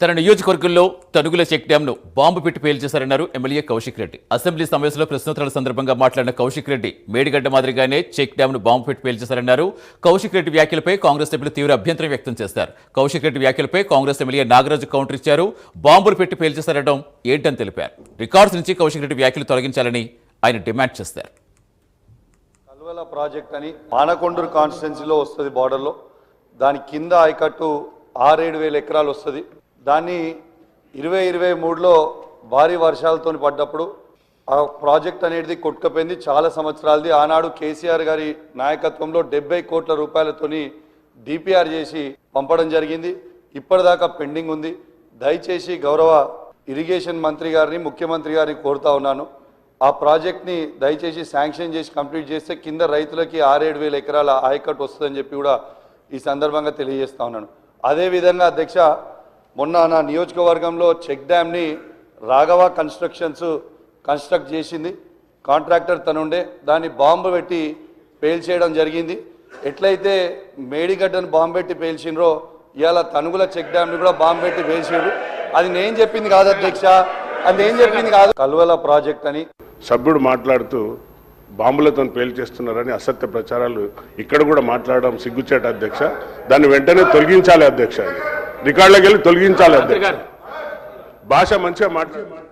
తన నియోజకవర్గంలో Tanugula check డ్యాంను bomb పెట్టి పేల్చేశారన్నారు ఎమ్మెల్యే కౌశిక్ రెడ్డి. అసెంబ్లీ సమావేశంలో ప్రశ్నోత్తరాల సందర్భంగా మాట్లాడిన కౌశిక్ రెడ్డి మేడిగడ్డ మాదిరిగానే చెక్ డ్యాంను బాంబు పెట్టి పేల్చేశారన్నారు. కౌశిక్ రెడ్డి వ్యాఖ్యలపై కాంగ్రెస్ సభ్యులు తీవ్ర అభ్యంతరం వ్యక్తం చేశారు. కౌశిక్ రెడ్డి వ్యాఖ్యలపై కాంగ్రెస్ ఎమ్మెల్యే నాగరాజు కౌంటర్ ఇచ్చారు. బాంబులు పెట్టి పేల్చేశారడం ఏంటని తెలిపారు. రికార్డ్స్ నుంచి కౌశిక్ రెడ్డి వ్యాఖ్యలు తొలగించాలని ఆయన డిమాండ్ చేశారు. కల్వల ప్రాజెక్ట్ అని మానకొండూరు కాన్స్టిట్యున్సీలో వస్తుంది, బార్డర్లో. దాని కింద ఆయకట్టు 6-7 వేల ఎకరాలు వస్తుంది. దాన్ని 2023లో భారీ వర్షాలతో పడ్డప్పుడు ఆ ప్రాజెక్ట్ అనేది కొట్టుకపోయింది. చాలా సంవత్సరాలది. ఆనాడు కేసీఆర్ గారి నాయకత్వంలో 70 కోట్ల రూపాయలతోని డిపిఆర్ చేసి పంపడం జరిగింది. ఇప్పటిదాకా పెండింగ్ ఉంది. దయచేసి గౌరవ ఇరిగేషన్ మంత్రి గారిని, ముఖ్యమంత్రి గారిని కోరుతా ఉన్నాను, ఆ ప్రాజెక్ట్ని దయచేసి శాంక్షన్ చేసి కంప్లీట్ చేస్తే కింద రైతులకి 6-7 వేల ఎకరాల ఆయకట్టు వస్తుందని చెప్పి కూడా ఈ సందర్భంగా తెలియజేస్తా ఉన్నాను. అదేవిధంగా అధ్యక్ష, మొన్న నా నియోజకవర్గంలో చెక్ డ్యామ్ని రాఘవ కన్స్ట్రక్షన్స్ కన్స్ట్రక్ట్ చేసింది. కాంట్రాక్టర్ తనుండే దాన్ని బాంబు పెట్టి పేల్చేయడం జరిగింది. ఎట్లయితే మేడిగడ్డను బాంబు పెట్టి పేల్చిండ్రో ఇవాళ తనుగుల చెక్ డ్యామ్ని కూడా బాంబు పెట్టి పేల్చిండ్రు. అది నేను చెప్పింది కాదు అధ్యక్ష, అది నేను చెప్పింది కాదు. కల్వల ప్రాజెక్ట్ అని సభ్యుడు మాట్లాడుతూ బాంబులతో పేల్చేస్తున్నారని అసత్య ప్రచారాలు ఇక్కడ కూడా మాట్లాడడం సిగ్గుచేట అధ్యక్ష. దాన్ని వెంటనే తొలగించాలి అధ్యక్ష. రికార్డులకు వెళ్ళి తొలగించాలి అధ్యక్ష. భాష మంచిగా మాట్లాడారు.